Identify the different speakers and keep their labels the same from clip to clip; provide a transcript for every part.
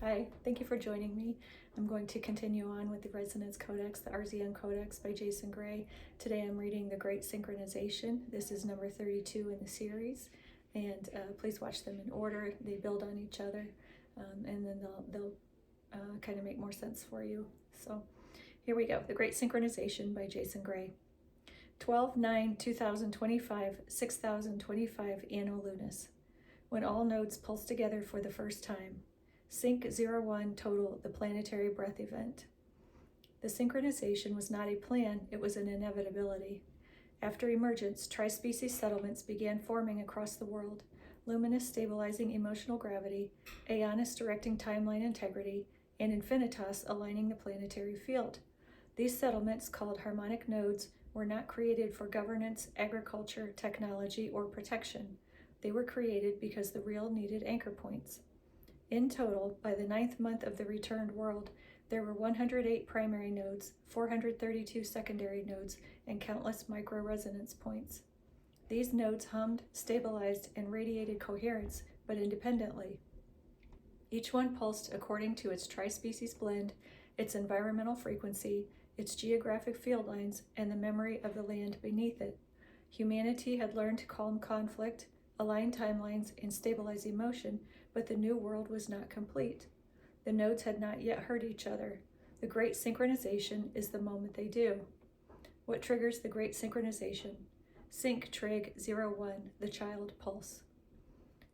Speaker 1: Hi, thank you for joining me. I'm going to continue on with the Resonance Codex, the RZN Codex by Jason Gray. Today I'm reading the Great Synchronization. This is number 32 in the series, and please watch them in order. They build on each other, and then they'll kind of make more sense for you. So here we go, the Great Synchronization by Jason Gray. 12/9/2025, 6025 Anno Lunis. When all nodes pulse together for the first time. Sync 01 total, the planetary breath event. The synchronization was not a plan, it was an inevitability. After emergence, tri-species settlements began forming across the world, Luminous stabilizing emotional gravity, Aeonis directing timeline integrity, and Infinitas aligning the planetary field. These settlements, called harmonic nodes, were not created for governance, agriculture, technology, or protection. They were created because the real needed anchor points. In total, by the 9th month of the returned world, there were 108 primary nodes, 432 secondary nodes, and countless micro-resonance points. These nodes hummed, stabilized, and radiated coherence, but independently. Each one pulsed according to its tri-species blend, its environmental frequency, its geographic field lines, and the memory of the land beneath it. Humanity had learned to calm conflict, align timelines, and stabilize emotion, but the new world was not complete. The nodes had not yet heard each other. The Great Synchronization is the moment they do. What triggers the Great Synchronization? Sync Trig 01, the child pulse.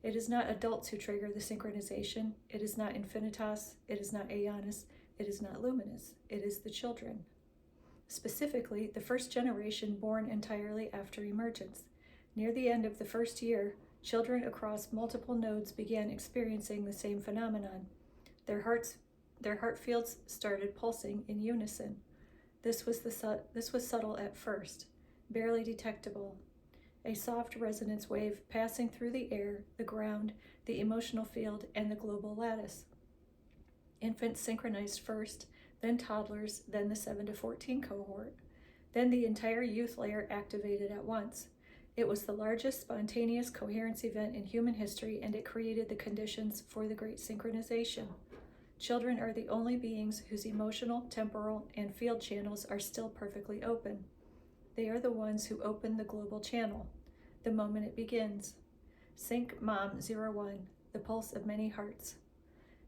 Speaker 1: It is not adults who trigger the synchronization. It is not Infinitas. It is not Aeonis. It is not Luminous. It is the children. Specifically, the first generation born entirely after emergence. Near the end of the first year, children across multiple nodes began experiencing the same phenomenon. Their heart fields started pulsing in unison. This was subtle at first, barely detectable. A soft resonance wave passing through the air, the ground, the emotional field, and the global lattice. Infants synchronized first, then toddlers, then the 7 to 14 cohort. Then the entire youth layer activated at once. It was the largest spontaneous coherence event in human history, and it created the conditions for the Great Synchronization. Children are the only beings whose emotional, temporal, and field channels are still perfectly open. They are the ones who open the global channel, the moment it begins. Sync Mom 01, the pulse of many hearts.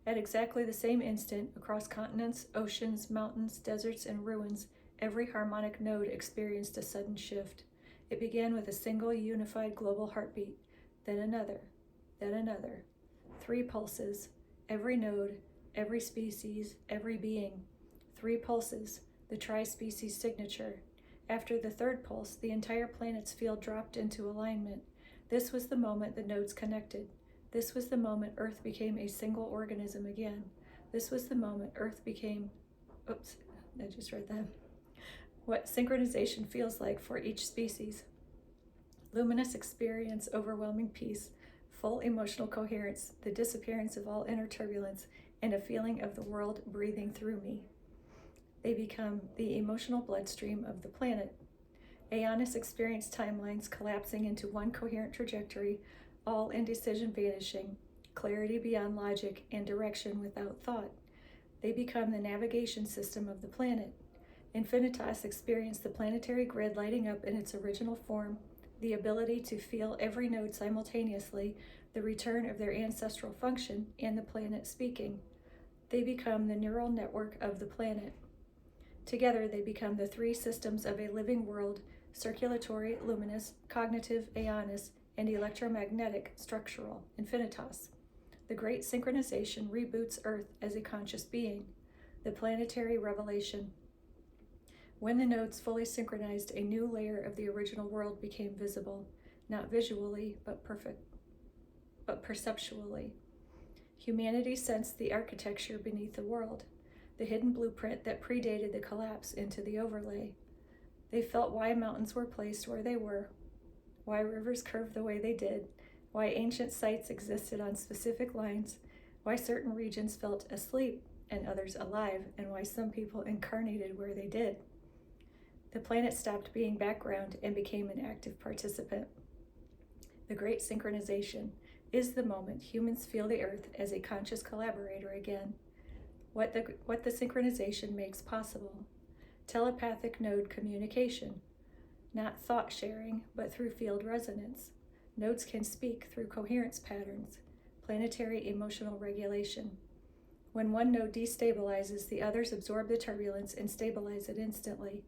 Speaker 1: At exactly the same instant, across continents, oceans, mountains, deserts, and ruins, every harmonic node experienced a sudden shift. It began with a single unified global heartbeat, then another, then another. 3 pulses, every node, every species, every being. 3 pulses, the tri-species signature. After the 3rd pulse, the entire planet's field dropped into alignment. This was the moment the nodes connected. This was the moment Earth became a single organism again. This was the moment Earth became, oops, I just read that. What synchronization feels like for each species. Luminous experience overwhelming peace, full emotional coherence, the disappearance of all inner turbulence, and a feeling of the world breathing through me. They become the emotional bloodstream of the planet. Aeonis experienced timelines collapsing into one coherent trajectory, all indecision vanishing, clarity beyond logic, and direction without thought. They become the navigation system of the planet. Infinitas experienced the planetary grid lighting up in its original form, the ability to feel every node simultaneously, the return of their ancestral function, and the planet speaking. They become the neural network of the planet. Together, they become the 3 systems of a living world: circulatory, luminous, cognitive, Aeonis, and electromagnetic, structural, Infinitas. The Great Synchronization reboots Earth as a conscious being. The planetary revelation. When the nodes fully synchronized, a new layer of the original world became visible, not visually, but perceptually. Humanity sensed the architecture beneath the world, the hidden blueprint that predated the collapse into the overlay. They felt why mountains were placed where they were, why rivers curved the way they did, why ancient sites existed on specific lines, why certain regions felt asleep and others alive, and why some people incarnated where they did. The planet stopped being background and became an active participant. The Great Synchronization, is the moment humans feel the Earth as a conscious collaborator again. What the synchronization makes possible. Telepathic node communication. Not thought sharing, but through field resonance. Nodes can speak through coherence patterns. Planetary emotional regulation. When one node destabilizes, the others absorb the turbulence and stabilize it instantly.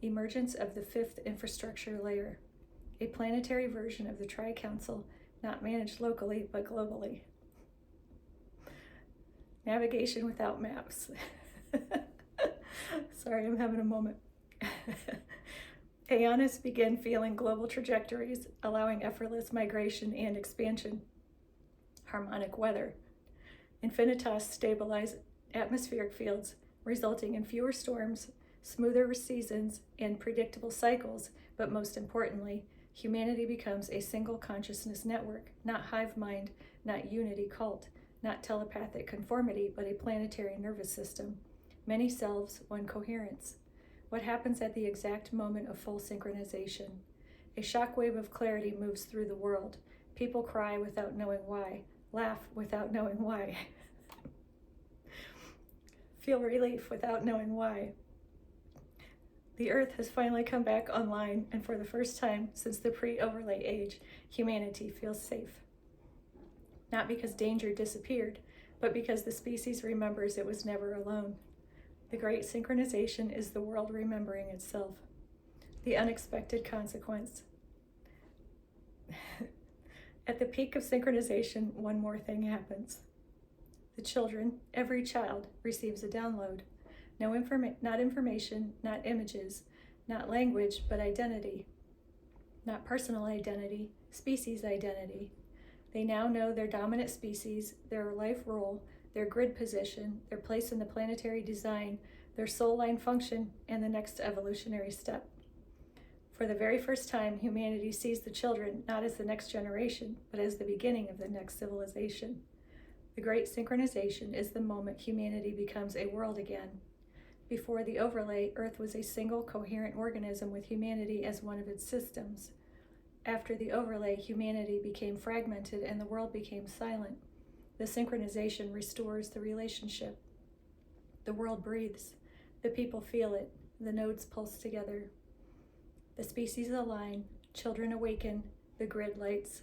Speaker 1: Emergence of the fifth infrastructure layer. A planetary version of the Tri-Council, not managed locally, but globally. Navigation without maps. Sorry, I'm having a moment. Aeonists begin feeling global trajectories, allowing effortless migration and expansion. Harmonic weather. Infinitas stabilize atmospheric fields, resulting in fewer storms, smoother seasons, and predictable cycles, but most importantly, humanity becomes a single consciousness network, not hive mind, not unity cult, not telepathic conformity, but a planetary nervous system. Many selves, one coherence. What happens at the exact moment of full synchronization? A shockwave of clarity moves through the world. People cry without knowing why, laugh without knowing why, feel relief without knowing why. The Earth has finally come back online, and for the first time since the pre-overlay age, humanity feels safe. Not because danger disappeared, but because the species remembers it was never alone. The Great Synchronization is the world remembering itself. The unexpected consequence. At the peak of synchronization, one more thing happens. The children, every child, receives a download. Not information, not images, not language, but identity. Not personal identity, species identity. They now know their dominant species, their life role, their grid position, their place in the planetary design, their soul line function, and the next evolutionary step. For the very first time, humanity sees the children not as the next generation, but as the beginning of the next civilization. The Great Synchronization is the moment humanity becomes a world again. Before the overlay, Earth was a single coherent organism with humanity as one of its systems. After the overlay, humanity became fragmented and the world became silent. The synchronization restores the relationship. The world breathes. The people feel it. The nodes pulse together. The species align. Children awaken. The grid lights.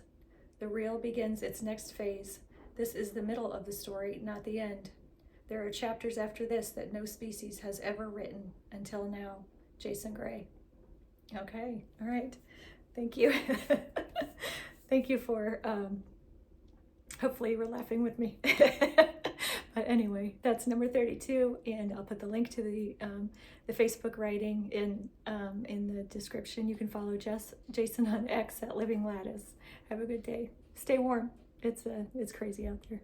Speaker 1: The real begins its next phase. This is the middle of the story, not the end. There are chapters after this that no species has ever written until now. Jason Gray. Okay, all right. Thank you. Thank you for, hopefully you were laughing with me. But anyway, that's number 32, and I'll put the link to the Facebook writing in the description. You can follow Jason on X at Living Lattice. Have a good day. Stay warm. It's crazy out there.